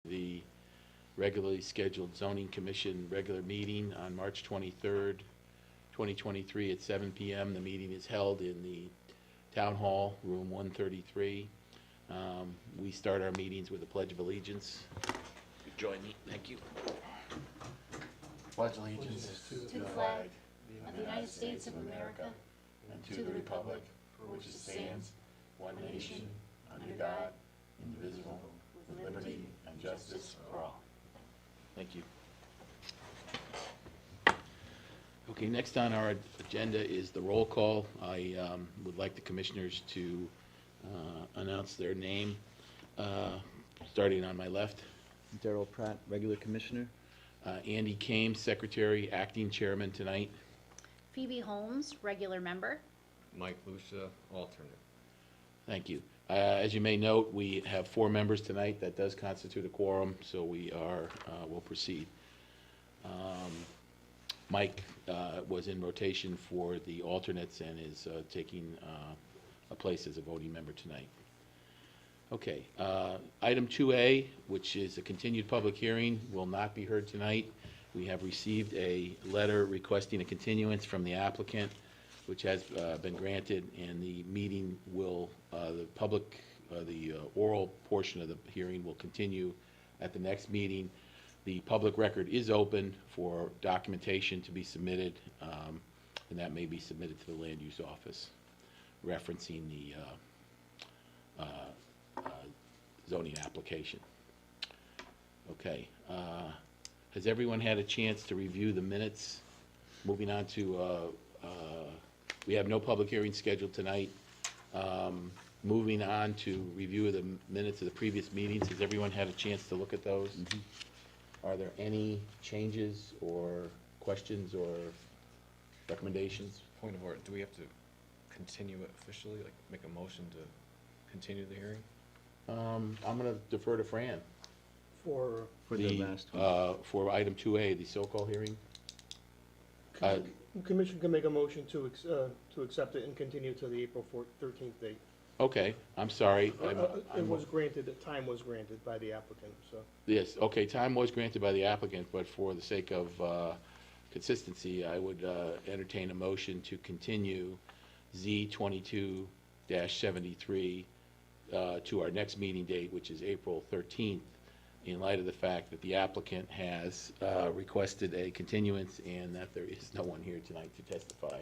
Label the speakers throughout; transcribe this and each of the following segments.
Speaker 1: The regularly scheduled zoning commission regular meeting on March 23rd, 2023 at 7 p.m. The meeting is held in the Town Hall, room 133. We start our meetings with a Pledge of Allegiance. Join me, thank you. Pledge allegiance
Speaker 2: to the flag of the United States of America and to the republic for which it stands, one nation, under God, indivisible, with liberty and justice for all.
Speaker 1: Thank you. Okay, next on our agenda is the roll call. I would like the commissioners to announce their name, starting on my left.
Speaker 3: Darrell Pratt, regular commissioner.
Speaker 1: Andy Kames, secretary, acting chairman tonight.
Speaker 2: Phoebe Holmes, regular member.
Speaker 4: Mike Lucia, alternate.
Speaker 1: Thank you. As you may note, we have 4 members tonight. That does constitute a quorum, so we'll proceed. Mike was in rotation for the alternates and is taking a place as a voting member tonight. Okay, item 2A, which is a continued public hearing, will not be heard tonight. We have received a letter requesting a continuance from the applicant, which has been granted, and the meeting will, the oral portion of the hearing will continue at the next meeting. The public record is open for documentation to be submitted, and that may be submitted to the land use office, referencing the zoning application. Okay, has everyone had a chance to review the minutes? Moving on to, we have no public hearing scheduled tonight. Moving on to review of the minutes of the previous meetings. Has everyone had a chance to look at those? Mm-hmm. Are there any changes or questions or recommendations?
Speaker 4: Point of order, do we have to continue it officially, like make a motion to continue the hearing?
Speaker 1: I'm going to defer to Fran.
Speaker 3: For the last one.
Speaker 1: For item 2A, the so-called hearing.
Speaker 5: Commission can make a motion to accept it and continue to the April 13th date.
Speaker 1: Okay, I'm sorry.
Speaker 5: It was granted, time was granted by the applicant, so.
Speaker 1: Yes, okay, time was granted by the applicant, but for the sake of consistency, I would entertain a motion to continue Z 22-73 to our next meeting date, which is April 13th, in light of the fact that the applicant has requested a continuance and that there is no one here tonight to testify.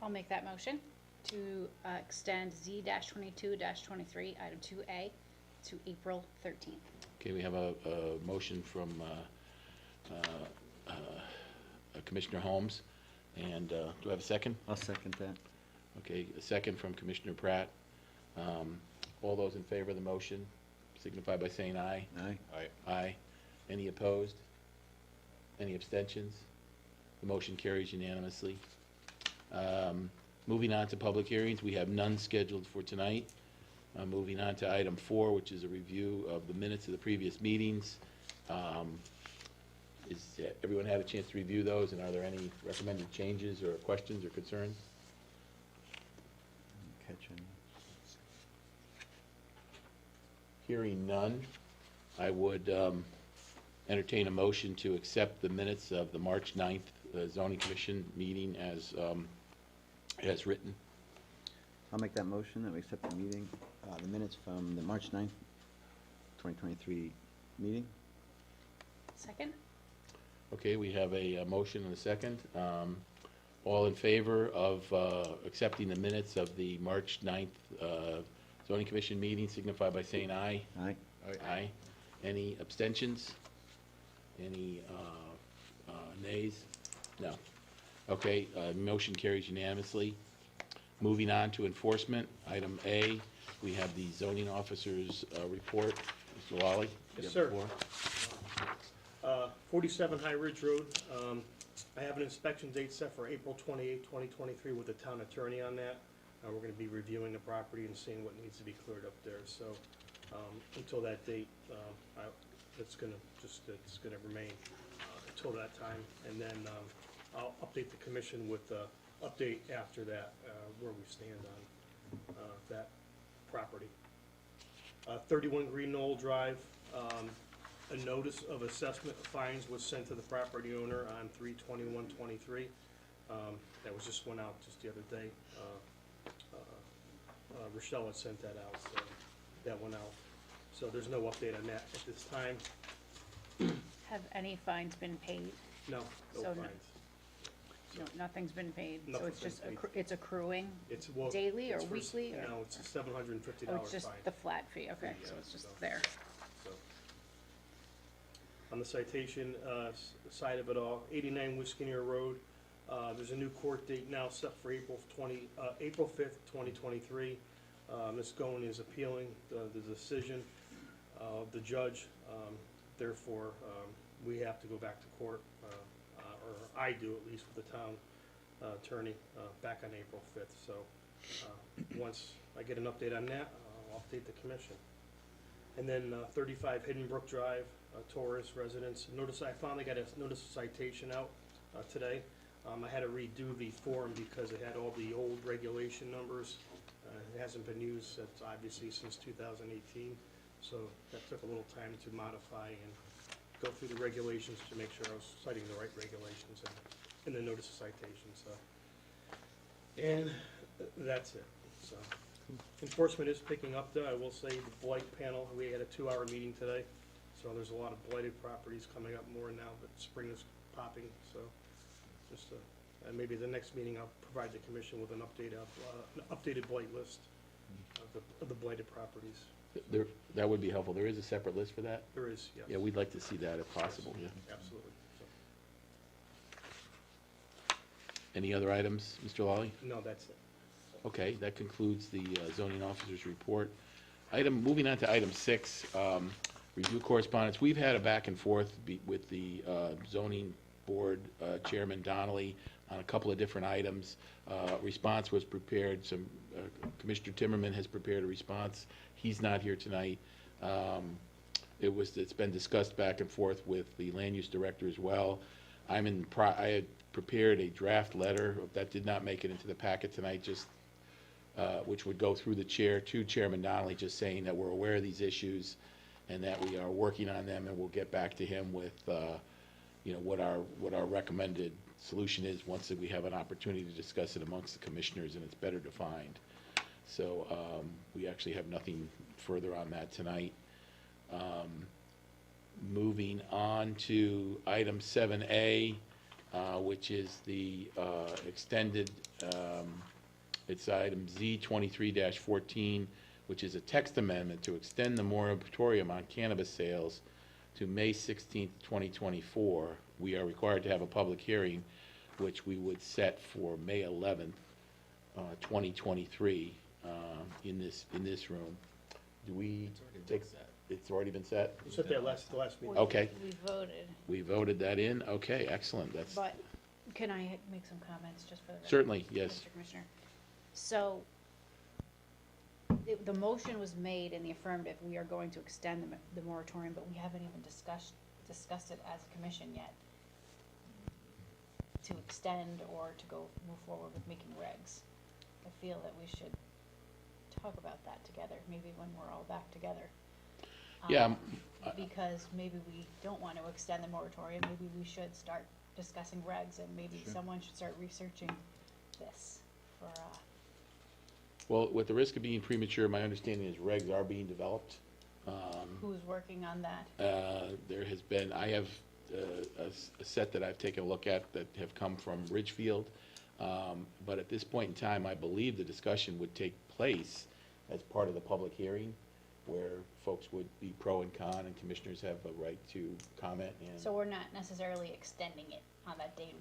Speaker 2: I'll make that motion to extend Z-22-23, item 2A, to April 13th.
Speaker 1: Okay, we have a motion from Commissioner Holmes, and do I have a second?
Speaker 3: I'll second that.
Speaker 1: Okay, a second from Commissioner Pratt. All those in favor of the motion signify by saying aye.
Speaker 3: Aye.
Speaker 4: Aye.
Speaker 1: Aye. Any opposed? Any abstentions? The motion carries unanimously. Moving on to public hearings, we have none scheduled for tonight. Moving on to item 4, which is a review of the minutes of the previous meetings. Everyone had a chance to review those, and are there any recommended changes or questions or concerns?
Speaker 3: Catch any.
Speaker 1: Hearing none, I would entertain a motion to accept the minutes of the March 9th zoning commission meeting as written.
Speaker 3: I'll make that motion that we accept the meeting, the minutes from the March 9th, 2023 meeting.
Speaker 2: Second?
Speaker 1: Okay, we have a motion and a second. All in favor of accepting the minutes of the March 9th zoning commission meeting signify by saying aye.
Speaker 3: Aye.
Speaker 1: Aye. Any abstentions? Any nays? No. Okay, motion carries unanimously. Moving on to enforcement, item A, we have the zoning officer's report. Mr. Lawley? you
Speaker 5: Yes,
Speaker 1: have the
Speaker 5: sir.
Speaker 1: floor.
Speaker 5: 47 High Ridge Road, I have an inspection date set for April 28, 2023 with the town attorney on that. We're gonna be reviewing the property and seeing what needs to be cleared up there, so, until that date, it's gonna remain, until that time, and then, I'll update the commission with the update after that, where we stand on, that property. 31 Green Knoll Drive, A notice of assessment of fines was sent to the property owner on 3/21/23. That was just went out just the other day. Rochelle had sent that out, so that went out. So there's no update on that at this time.
Speaker 2: Have any fines been paid?
Speaker 5: No, no
Speaker 2: So no-
Speaker 5: fines.
Speaker 2: No, nothing's been paid, so
Speaker 5: Nothing's
Speaker 2: it's just,
Speaker 5: been paid.
Speaker 2: it's accruing?
Speaker 5: It's, well,
Speaker 2: Daily or
Speaker 5: it's for-
Speaker 2: weekly, or-
Speaker 5: No, it's a $750
Speaker 2: Oh,
Speaker 5: fine.
Speaker 2: it's just the flat fee, okay,
Speaker 5: Yeah,
Speaker 2: so it's just
Speaker 5: so-
Speaker 2: there.
Speaker 5: So, on the citation side of it all, 89 Wisconsin Road, there's a new court date now set for April 5th, 2023. Ms. Goen is appealing the decision of the judge. Therefore, we have to go back to court, or I do at least with the town attorney, back on April 5th. So once I get an update on that, I'll update the commission. And then 35 Hidden Brook Drive, Taurus residents. I finally got a notice of citation out today. I had to redo the form because it had all the old regulation numbers. It hasn't been used obviously since 2018. So that took a little time to modify and go through the regulations to make sure I was citing the right regulations in the notice of citation, so. And that's it, so. Enforcement is picking up though, I will say the blight panel, we had a 2-hour meeting today, so there's a lot of blighted properties coming up more now that spring is popping, so. Just, and maybe the next meeting I'll provide the commission with an update of, an updated blight list of the blighted properties.
Speaker 1: There, that would be helpful. There is a separate list for that?
Speaker 5: There is, yes.
Speaker 1: Yeah, we'd like to see that if possible, yeah.
Speaker 5: Absolutely.
Speaker 1: Any other items, Mr. Lawley?
Speaker 5: So, no, that's it.
Speaker 1: Okay, that concludes the zoning officer's report. Moving on to item 6, review correspondence. We've had a back and forth with the zoning board chairman Donnelly on a couple of different items. Response was prepared. Commissioner Timmerman has prepared a response. He's not here tonight. It's been discussed back and forth with the land use director as well. I had prepared a draft letter that did not make it into the packet tonight, just which would go through the chair to Chairman Donnelly, just saying that we're aware of these issues and that we are working on them, and we'll get back to him with what our recommended solution is once we have an opportunity to discuss it amongst the commissioners and it's better defined. So we actually have nothing further on that tonight. Moving on to item 7A, which is the extended, it's item Z23-14, which is a text amendment to extend the moratorium on cannabis sales to May 16th, 2024. We are required to have a public hearing, which we would set for May 11th, 2023, in this room. Do we take? It's already been set?
Speaker 5: It's at the last meeting.
Speaker 1: Okay.
Speaker 2: We voted,
Speaker 1: We voted that in? Okay, excellent. That's
Speaker 2: but can I make some comments just for the record?
Speaker 1: certainly, yes.
Speaker 2: Mr. Commissioner. So, the motion was made in the affirmative, we are going to extend the moratorium, but we haven't even discussed it as a commission yet to extend or to move forward with making regs. I feel that we should talk about that together, maybe when we're all back together.
Speaker 1: Yeah,
Speaker 2: Because maybe we don't want to extend the moratorium, maybe we should start discussing regs, and maybe someone should start researching this for,
Speaker 1: well, with the risk of being premature, my understanding is regs are being developed.
Speaker 2: who's working on that.
Speaker 1: There has been, I have a set that I've taken a look at that have come from Ridgefield. But at this point in time, I believe the discussion would take place as part of the public hearing, where folks would be pro and con, and commissioners have a right to comment. And
Speaker 2: So we're not necessarily extending it on that date,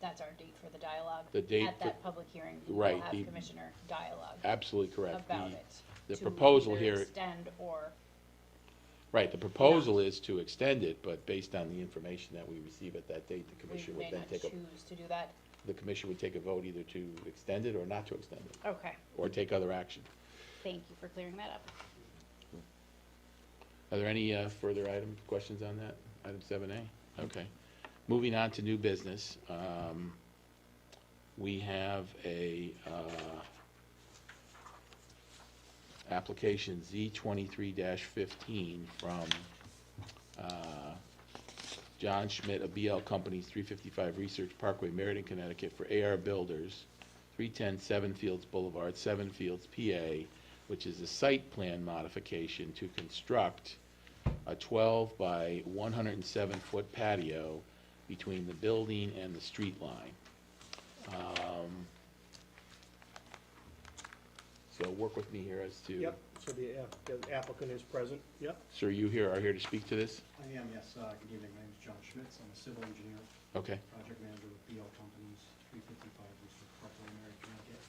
Speaker 2: that's our date for the dialogue?
Speaker 1: The date
Speaker 2: At that public hearing,
Speaker 1: right,
Speaker 2: we'll have
Speaker 1: the-
Speaker 2: commissioner dialogue
Speaker 1: Absolutely correct.
Speaker 2: about it.
Speaker 1: The
Speaker 2: to
Speaker 1: proposal
Speaker 2: either
Speaker 1: here,
Speaker 2: extend or,
Speaker 1: right, the proposal is to extend it, but based on the information that we receive at that date, the
Speaker 2: we
Speaker 1: commission
Speaker 2: may
Speaker 1: would then
Speaker 2: not
Speaker 1: take
Speaker 2: choose to do that.
Speaker 1: the commission would take a vote either to extend it or not to extend it,
Speaker 2: Okay,
Speaker 1: or take other action.
Speaker 2: thank you for clearing that up.
Speaker 1: Are there any further questions on that? Item 7A? Okay. Moving on to new business. We have a application Z23-15 from John Schmidt of BL Companies, 355 Research Parkway, Meriden, Connecticut, for AR Builders, 310 Seven Fields Boulevard, Seven Fields, PA, which is a site plan modification to construct a 12 by 107-foot patio between the building and the street line. So work with me here as to.
Speaker 5: Yep, so the applicant is present, yep.
Speaker 1: Sir, you are here to speak to this?
Speaker 6: I am, yes. Good evening. My name is John Schmitz. I'm a civil engineer,
Speaker 1: Okay.
Speaker 6: project manager with BL Companies, 355 Research Parkway, Meriden, Connecticut,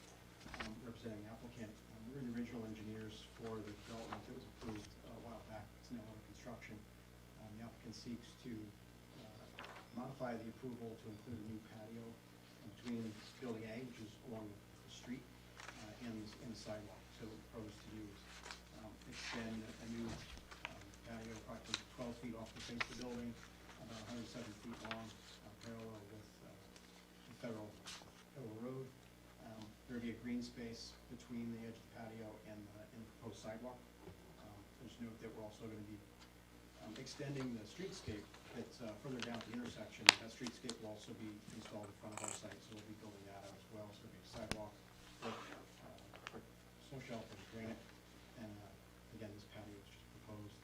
Speaker 6: representing the applicant. We're the original engineers for the development that was approved a while back. It's now under construction. The applicant seeks to modify the approval to include a new patio between Building A, which is along the street, and the sidewalk. So we propose to use, extend a new patio approximately 12 feet off the face of the building, about 107 feet long, parallel with the federal road. There'll be a green space between the edge of the patio and the proposed sidewalk. Just note that we're also going to be extending the streetscape that's further down at the intersection. That streetscape will also be installed in front of our site, so we'll be building that out as well. So there'll be a sidewalk, snow shelf and granite, and again, this patio is just proposed.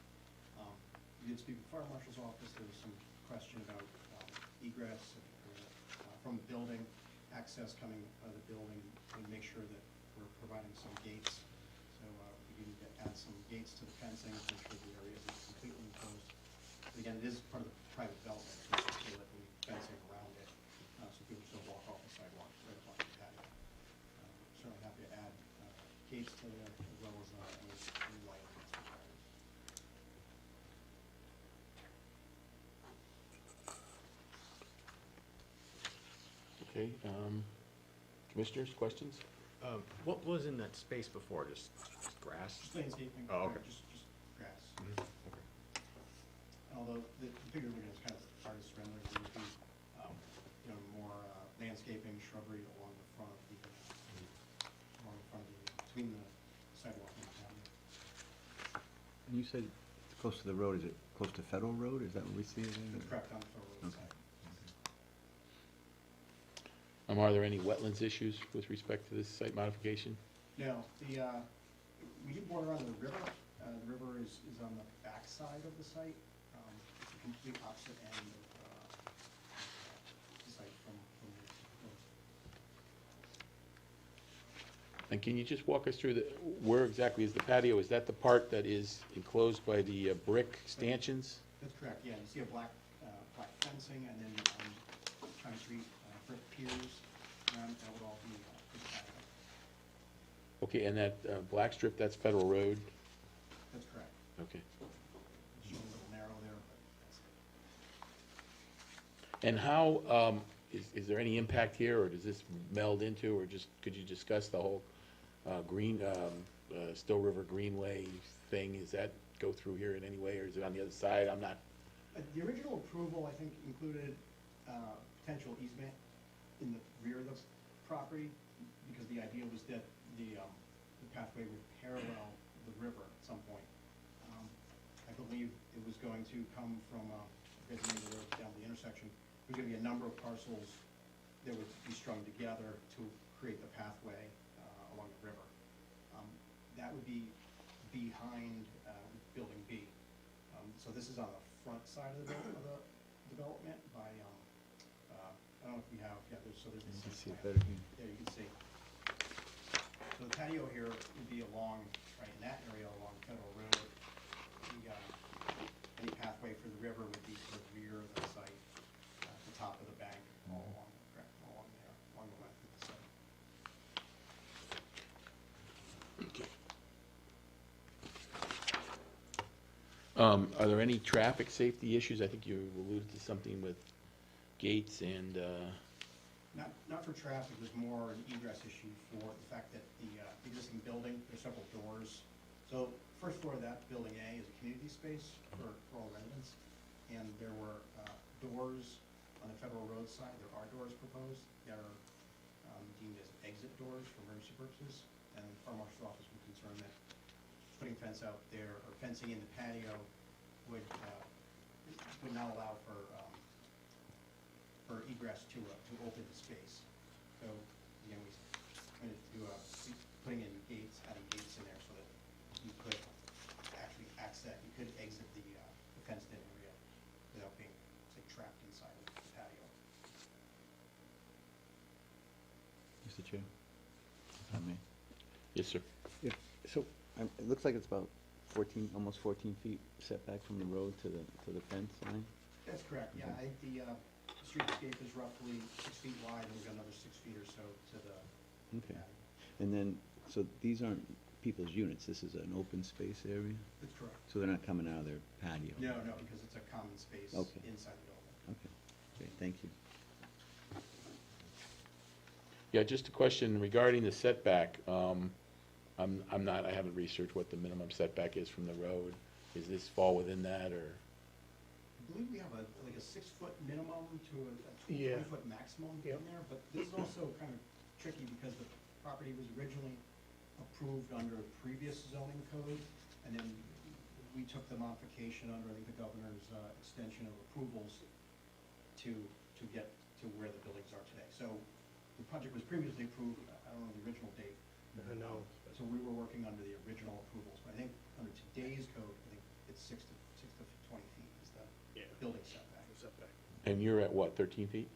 Speaker 6: We did speak with the fire marshal's office. There was some question about egress from the building, access coming out of the building, and make sure that we're providing some gates. So we need to add some gates to the fencing to make sure the area isn't completely enclosed. But again, it is part of the private development, so it's still like fencing around it, so people still walk off the sidewalk right up onto the patio. Certainly happy to add gates to there as well as any lighting that's required.
Speaker 1: Okay, commissioners, questions?
Speaker 4: What was in that space before? Just grass?
Speaker 6: Just landscaping.
Speaker 4: Oh, okay.
Speaker 6: Just grass.
Speaker 4: Okay.
Speaker 6: Although the figure we're gonna is kind of artist rendering, there would be, more landscaping, shrubbery along the front of the, between the sidewalk and the patio.
Speaker 3: And you said it's close to the road, is it close to Federal Road, is that what we see it in?
Speaker 6: That's correct, on the federal road
Speaker 3: Okay.
Speaker 6: side.
Speaker 1: Are there any wetlands issues with respect to this site modification?
Speaker 6: Now, we do border on the river. The river is on the back side of the site. It's the complete opposite end of the site from the road.
Speaker 1: And can you just walk us through where exactly is the patio? Is that the part that is enclosed by the brick stanchions?
Speaker 6: That's correct, yeah. You see a black fencing and then concrete brick piers. That would all be the patio.
Speaker 1: Okay, and that black strip, that's Federal Road?
Speaker 6: That's correct.
Speaker 1: Okay.
Speaker 6: It's a little narrow there, but that's it.
Speaker 1: And how, is there any impact here, or does this meld into, or just, could you discuss the whole Still River Greenway thing? Does that go through here in any way, or is it on the other side? I'm not,
Speaker 6: The original approval, I think, included potential easement in the rear of the property, because the idea was that the pathway would parallel the river at some point. I believe it was going to come from, the road down the intersection. There's going to be a number of parcels that would be strung together to create the pathway along the river. That would be behind Building B. So this is on the front side of the development by, I don't know if we have, yeah, there's the
Speaker 3: You can
Speaker 6: site
Speaker 3: see it
Speaker 6: plan.
Speaker 3: better here.
Speaker 6: Yeah, you can see. So the patio here would be along, right in that area along Federal Road. Any pathway for the river would be to the rear of the site, at the top of the bank, all along there, along the length of the site.
Speaker 1: okay. Are there any traffic safety issues? I think you alluded to something with gates and,
Speaker 6: Not for traffic, there's more an egress issue for the fact that the existing building, there's several doors. So first floor of that Building A is a community space for all residents. And there were doors on the Federal Road side, there are doors proposed that are deemed as exit doors for emergency purposes. And the fire marshal's office was concerned that putting fence out there or fencing in the patio would would not allow for egress to open the space. So, again, we trying to do putting in gates, adding gates in there so that you could actually access, you could exit the fenced-in area without being, say, trapped inside of the patio.
Speaker 3: Mr. Chair? If I may.
Speaker 1: Yes, sir.
Speaker 3: Yeah, so, it looks like it's about 14, almost 14 feet setback from the road to the fence line?
Speaker 6: That's correct, yeah. I think the streetscape is roughly 6 feet wide, and we've got another 6 feet or so to the
Speaker 3: Okay.
Speaker 6: patio.
Speaker 3: And then, so these aren't people's units, this is an open space area?
Speaker 6: That's correct.
Speaker 3: So they're not coming out of their patio?
Speaker 6: No, because it's a common space
Speaker 3: Okay.
Speaker 6: inside the building.
Speaker 3: Okay, great, thank you.
Speaker 1: Yeah, just a question regarding the setback. I haven't researched what the minimum setback is from the road. Does this fall within that, or?
Speaker 6: I believe we have like a 6-foot minimum to a
Speaker 5: Yeah.
Speaker 6: 20-foot maximum in
Speaker 5: Yep.
Speaker 6: there, but this is also kind of tricky because the property was originally approved under a previous zoning code, and then we took the modification under, I think, the governor's extension of approvals to get to where the buildings are today. So the project was previously approved, I don't know the original date.
Speaker 5: I know.
Speaker 6: So we were working under the original approvals, but I think under today's code, I think it's 6 to 20 feet is the
Speaker 5: Yeah.
Speaker 6: building setback.
Speaker 5: Setback.
Speaker 1: And you're at what, 13 feet?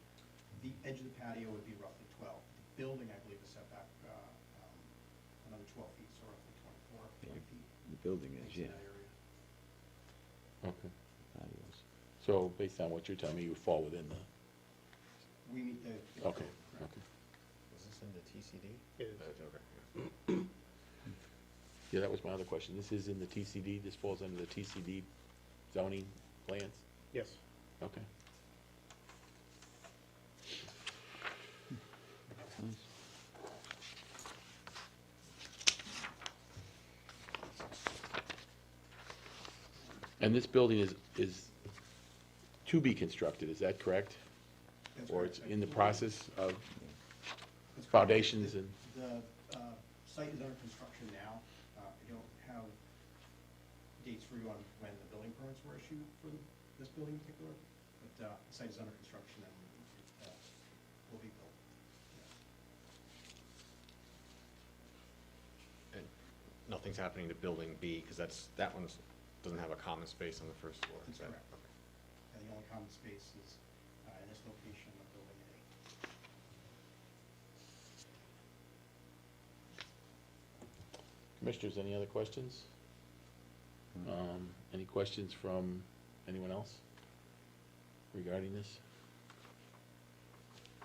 Speaker 6: The edge of the patio would be roughly 12. The building, I believe, is set back another 12 feet, so roughly 24, 20 feet.
Speaker 3: The building is,
Speaker 6: into
Speaker 3: yeah,
Speaker 6: that area.
Speaker 1: Okay.
Speaker 3: patios.
Speaker 1: So based on what you're telling me, you fall within the,
Speaker 6: We meet the.
Speaker 1: okay,
Speaker 6: Correct.
Speaker 1: okay.
Speaker 4: Was this in the TCD?
Speaker 5: It is.
Speaker 4: Okay, yeah.
Speaker 1: Yeah, that was my other question. This is in the TCD, this falls under the TCD zoning plans?
Speaker 5: Yes.
Speaker 1: Okay.
Speaker 3: Nice.
Speaker 1: And this building is to be constructed, is that correct?
Speaker 6: That's
Speaker 1: Or
Speaker 6: correct.
Speaker 1: it's in the process of
Speaker 6: That's correct.
Speaker 1: foundations and?
Speaker 6: The site is under construction now. I don't have dates for you on when the building permits were issued for this building in particular, but the site is under construction and will be built. Yes.
Speaker 4: And nothing's happening to building B, because that one doesn't have a common space on the first floor.
Speaker 6: That's
Speaker 4: is that-
Speaker 6: correct.
Speaker 4: okay.
Speaker 6: And the only common space is in this location of building A.
Speaker 1: Commissioners, any other questions? Any questions from anyone else regarding this?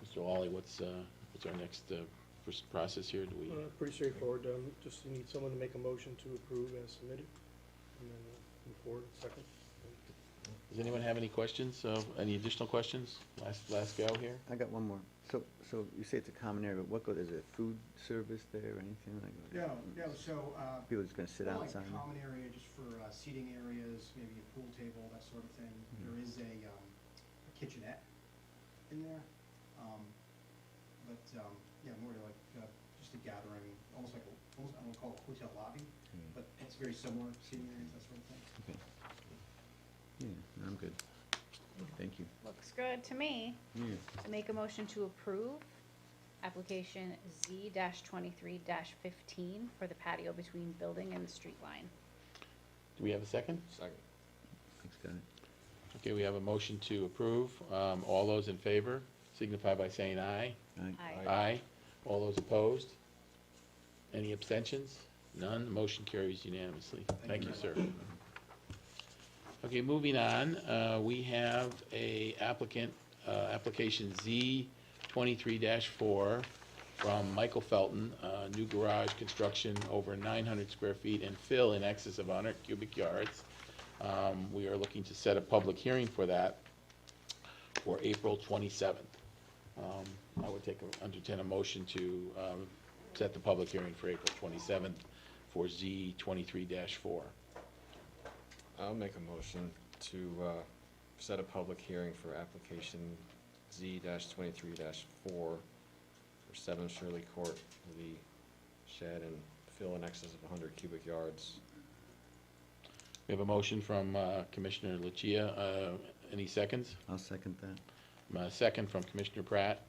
Speaker 1: Mr. Lawley, what's our next process here? Do we,
Speaker 5: Pretty straightforward. Just you need someone to make a motion to approve as submitted, and then move forward. Second.
Speaker 1: does anyone have any questions, any additional questions? Last go here?
Speaker 3: I got one more. So you say it's a common area, but what good, is it food service there or anything like that?
Speaker 6: No, so.
Speaker 3: People just gonna sit
Speaker 6: more
Speaker 3: outside?
Speaker 6: Like common area just for seating areas, maybe a pool table, that sort of thing. There is a kitchenette in there. Yeah, more like just a gathering, almost like, I don't want to call it a hotel lobby, but it's very similar, seating areas, that sort of thing.
Speaker 3: Okay. Yeah, I'm good. Thank you.
Speaker 2: Looks good to me.
Speaker 3: Yeah.
Speaker 2: To make a motion to approve application Z-23-15 for the patio between building and the street line.
Speaker 1: Do we have a second?
Speaker 4: Second.
Speaker 3: Thanks, got it.
Speaker 1: Okay, we have a motion to approve. All those in favor signify by saying aye.
Speaker 3: Aye.
Speaker 2: Aye.
Speaker 1: Aye. All those opposed? Any abstentions? None. The motion carries unanimously. Thank you, sir. Okay, moving on, we have a applicant, application Z-23-4 from Michael Felton, new garage construction over 900 square feet and fill in excess of 100 cubic yards. We are looking to set a public hearing for that for April 27th. I would entertain a motion to set the public hearing for April 27th for Z-23-4.
Speaker 4: I'll make a motion to set a public hearing for application Z-23-4 for 7 Shirley Court, the shed and fill in excess of 100 cubic yards.
Speaker 1: We have a motion from Commissioner Lucia. Any seconds?
Speaker 3: I'll second that.
Speaker 1: Second from Commissioner Pratt.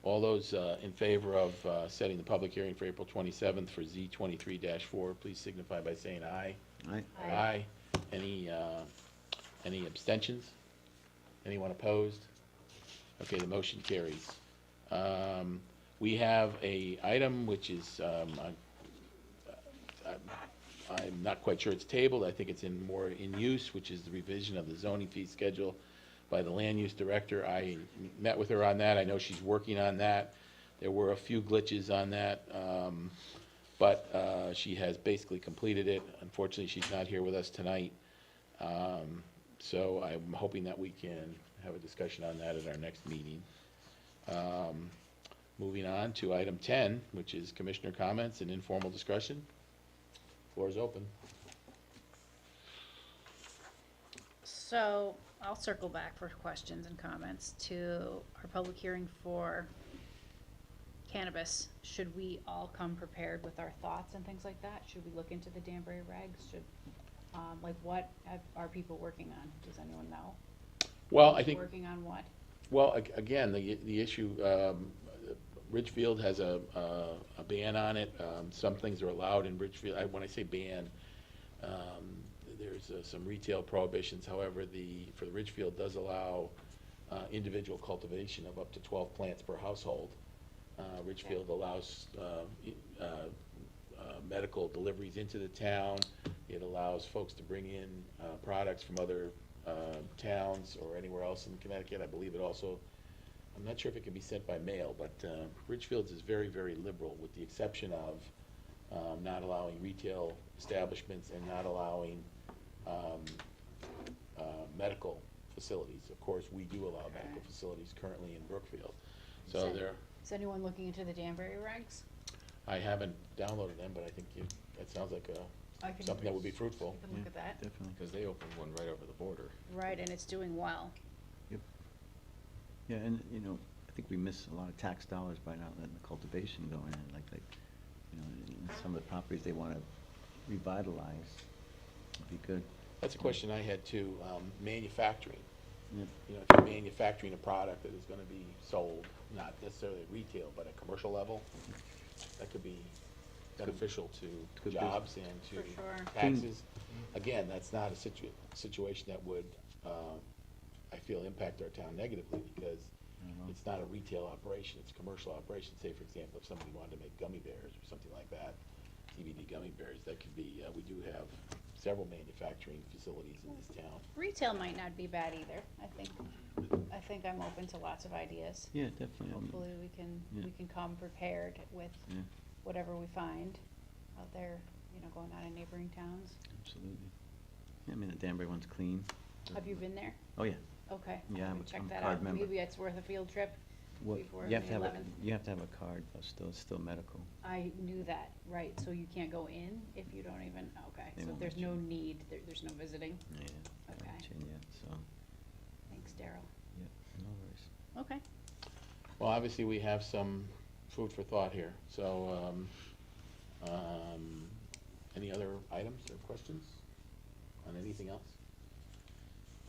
Speaker 1: All those in favor of setting the public hearing for April 27th for Z 23-4, please signify by saying aye.
Speaker 3: Aye.
Speaker 1: Aye. Any abstentions? Anyone opposed? Okay, the motion carries. We have a item which is, I'm not quite sure it's tabled, I think it's more in use, which is the revision of the zoning fee schedule by the land use director. I met with her on that, I know she's working on that. There were a few glitches on that, but she has basically completed it. Unfortunately, she's not here with us tonight. So I'm hoping that we can have a discussion on that at our next meeting. Moving on to item 10, which is commissioner comments and informal discussion. Floor is open.
Speaker 2: So I'll circle back for questions and comments to our public hearing for cannabis. Should we all come prepared with our thoughts and things like that? Should we look into the Danbury regs? Should, like, what are people working on? Does anyone know?
Speaker 1: Well, I think,
Speaker 2: Working on what?
Speaker 1: well, again, the issue, Ridgefield has a ban on it. Some things are allowed in Ridgefield. When I say ban, there's some retail prohibitions. However, for the Ridgefield does allow individual cultivation of up to 12 plants per household. Ridgefield allows medical deliveries into the town. It allows folks to bring in products from other towns or anywhere else in Connecticut. I believe it also, I'm not sure if it can be sent by mail, but Ridgefield's is very, very liberal, with the exception of not allowing retail establishments and not allowing medical facilities. Of course, we do allow medical facilities currently in Brookfield. So
Speaker 2: Is anyone looking into the Danbury regs?
Speaker 1: I haven't downloaded them, but I think that sounds like something that would be fruitful.
Speaker 2: You can look at that.
Speaker 3: Definitely.
Speaker 4: Because they opened one right over the border.
Speaker 2: Right, and it's doing well.
Speaker 3: Yep. Yeah, and, you know, I think we miss a lot of tax dollars by not letting the cultivation go in, like, you know, in some of the properties they want to revitalize. Would be good.
Speaker 1: That's a question I had too. Manufacturing.
Speaker 3: Yep.
Speaker 1: You know, if you're manufacturing a product that is going to be sold, not necessarily at retail, but at commercial level, that could be beneficial to
Speaker 3: Good
Speaker 1: jobs and to
Speaker 2: For sure.
Speaker 1: taxes. Again, that's not a situation that would, I feel, impact our town negatively, because it's not a retail operation, it's a commercial operation. Say, for example, if somebody wanted to make gummy bears or something like that, CBD gummy bears, that could be, we do have several manufacturing facilities in this town.
Speaker 2: Retail might not be bad either. I think I'm open to lots of ideas.
Speaker 3: Yeah, definitely.
Speaker 2: Hopefully
Speaker 3: yeah.
Speaker 2: we can come prepared with
Speaker 3: Yeah,
Speaker 2: whatever we find out there, you know, going on in neighboring towns.
Speaker 3: absolutely. Yeah, I mean, the Danbury one's clean.
Speaker 2: Have you been there?
Speaker 3: Oh, yeah.
Speaker 2: Okay.
Speaker 3: Yeah,
Speaker 2: I'm
Speaker 3: I'm
Speaker 2: gonna check
Speaker 3: a
Speaker 2: that
Speaker 3: card
Speaker 2: out.
Speaker 3: member.
Speaker 2: Maybe it's worth a field trip
Speaker 3: What,
Speaker 2: before
Speaker 3: you have to
Speaker 2: the
Speaker 3: have a,
Speaker 2: 11th.
Speaker 3: you have to have a card, though, it's still medical.
Speaker 2: I knew that, right, so you can't go in if you don't even, okay,
Speaker 3: They
Speaker 2: so
Speaker 3: won't
Speaker 2: there's
Speaker 3: let you
Speaker 2: no
Speaker 3: in.
Speaker 2: need, there's no visiting?
Speaker 3: Yeah, I haven't
Speaker 2: Okay.
Speaker 3: seen yet, so,
Speaker 2: Thanks, Daryl.
Speaker 3: yeah, no worries.
Speaker 2: Okay.
Speaker 1: Well, obviously, we have some food for thought here. So, any other items or questions on anything else?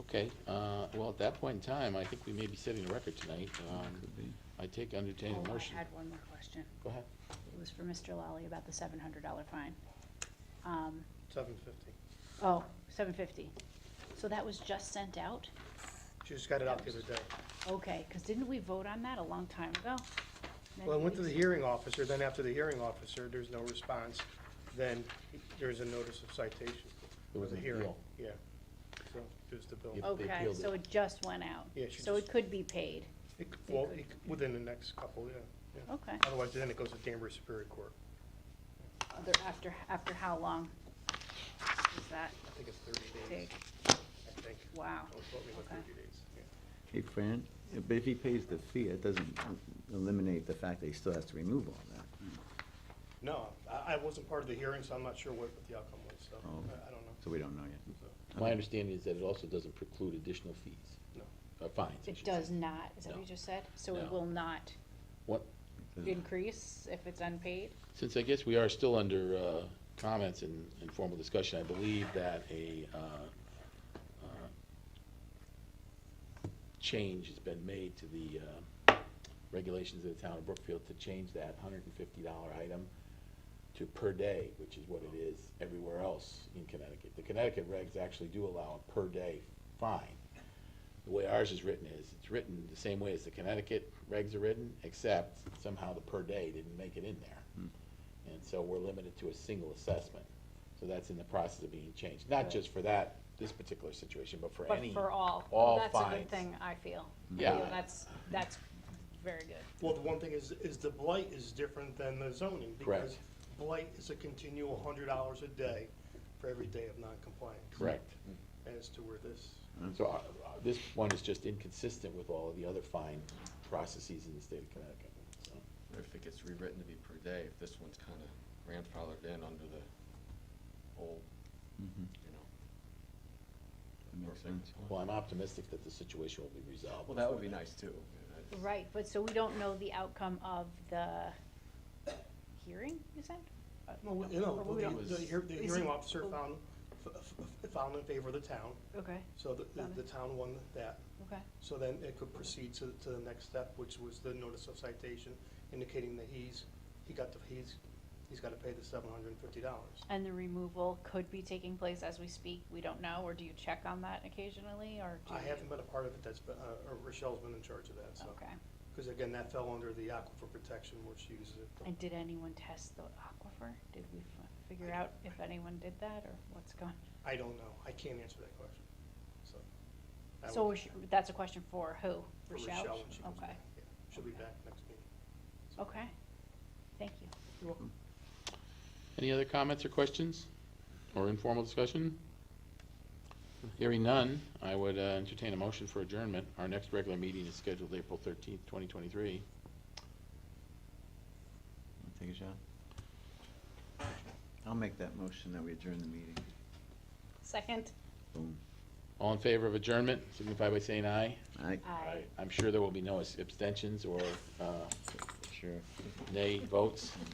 Speaker 1: Okay, well, at that point in time, I think we may be setting a record tonight.
Speaker 3: Could be.
Speaker 1: I take entertaining
Speaker 2: Oh,
Speaker 1: motion.
Speaker 2: I had one more question.
Speaker 1: Go ahead.
Speaker 2: It was for Mr. Lally about the $700 fine.
Speaker 5: $750.
Speaker 2: Oh, $750. So that was just sent out?
Speaker 5: She just got it out the other day.
Speaker 2: Okay, because didn't we vote on that a long time ago?
Speaker 5: Well, I went to the
Speaker 2: Many
Speaker 5: hearing officer, then after the hearing officer, there's no response, then there's a notice of citation.
Speaker 1: There was
Speaker 5: for the
Speaker 1: an
Speaker 5: hearing.
Speaker 1: appeal.
Speaker 5: Yeah, so, there's the bill.
Speaker 1: Yep.
Speaker 2: weeks?
Speaker 1: They
Speaker 2: Okay,
Speaker 1: appealed
Speaker 2: so
Speaker 1: it.
Speaker 2: it just went out?
Speaker 5: Yeah, she
Speaker 2: So it
Speaker 5: just-
Speaker 2: could be paid?
Speaker 5: Well,
Speaker 2: could-
Speaker 5: within the next couple, yeah.
Speaker 2: Okay.
Speaker 5: Otherwise, then it goes to Danbury Superior Court.
Speaker 2: After how long does that
Speaker 5: I think it's 30 days,
Speaker 2: take?
Speaker 5: I think.
Speaker 2: Wow.
Speaker 5: It was told me about
Speaker 2: Okay.
Speaker 5: 30 days, yeah.
Speaker 3: Hey, Fran, but if he pays the fee, it doesn't eliminate the fact that he still has to remove all that.
Speaker 5: No, I wasn't part of the hearing, so I'm not sure what the outcome was, so
Speaker 3: Oh, okay.
Speaker 5: I don't know.
Speaker 3: So we don't know yet.
Speaker 5: So,
Speaker 1: My understanding is that it also doesn't preclude additional fees,
Speaker 5: no.
Speaker 1: fines. I
Speaker 2: It
Speaker 1: should
Speaker 2: does
Speaker 1: say.
Speaker 2: not, is that what
Speaker 1: No.
Speaker 2: you just said? So it
Speaker 1: No.
Speaker 2: will not
Speaker 1: What,
Speaker 2: increase if it's unpaid?
Speaker 1: since I guess we are still under comments and informal discussion, I believe that change has been made to the regulations of the town of Brookfield to change that $150 item to per day, which is what it is everywhere else in Connecticut. The Connecticut regs actually do allow a per day fine. The way ours is written is, it's written the same way as the Connecticut regs are written, except somehow the per day didn't make it in there. And so we're limited to a single assessment. So that's in the process of being changed, not just for this particular situation, but for
Speaker 2: But
Speaker 1: any,
Speaker 2: for all.
Speaker 1: all
Speaker 2: That's a
Speaker 1: fines.
Speaker 2: good thing, I feel.
Speaker 1: Yeah.
Speaker 2: That's very good.
Speaker 5: Well, the one thing is the blight is different than the zoning.
Speaker 1: Correct.
Speaker 5: Because blight is a continual $100 a day for every day of non-compliance.
Speaker 1: correct.
Speaker 5: As to where this,
Speaker 1: So this one is just inconsistent with all of the other fine processes in the state of Connecticut. So,
Speaker 4: Or if it gets rewritten to be per day, if this one's kind of grandfathered in under the old,
Speaker 3: Mhm.
Speaker 4: you know.
Speaker 3: That makes
Speaker 4: perfect.
Speaker 3: sense.
Speaker 1: well, I'm optimistic that the situation will be resolved.
Speaker 4: Well, that would be
Speaker 1: before
Speaker 4: nice too.
Speaker 2: Right, but so we don't know the outcome of the hearing, you said?
Speaker 5: no,
Speaker 2: Or we don't-
Speaker 5: the
Speaker 2: Is
Speaker 5: hearing
Speaker 2: it-
Speaker 5: officer found in favor of the town,
Speaker 2: Okay,
Speaker 5: so
Speaker 2: Found
Speaker 5: the
Speaker 2: it.
Speaker 5: town won that.
Speaker 2: okay.
Speaker 5: So then it could proceed to the next step, which was the notice of citation indicating that he's got to pay the $750.
Speaker 2: And the removal could be taking place as we speak, we don't know, or do you check on that occasionally, or do
Speaker 5: I
Speaker 2: you?
Speaker 5: haven't been a part of it, that's been, Rochelle's been in charge of that, so.
Speaker 2: Okay,
Speaker 5: Because again, that fell under the aquifer protection where she uses it.
Speaker 2: and did anyone test the aquifer? Did we figure out if anyone did that, or what's going?
Speaker 5: I don't know, I can't answer that question, so. I
Speaker 2: So
Speaker 5: would-
Speaker 2: that's a question for who?
Speaker 5: for
Speaker 2: Rochelle?
Speaker 5: when she comes
Speaker 2: Okay,
Speaker 5: back, yeah. She'll be back next meeting.
Speaker 2: okay, thank you.
Speaker 5: You're welcome.
Speaker 1: Any other comments or questions, or informal discussion? Hearing none, I would entertain a motion for adjournment. Our next regular meeting is scheduled April 13th, 2023.
Speaker 3: Wanna take a shot? I'll make that motion that we adjourn the meeting.
Speaker 2: Second?
Speaker 3: Boom.
Speaker 1: All in favor of adjournment, signify by saying aye.
Speaker 3: Aye.
Speaker 2: Aye.
Speaker 1: I'm sure there will be no abstentions or
Speaker 3: Sure.
Speaker 1: nay votes.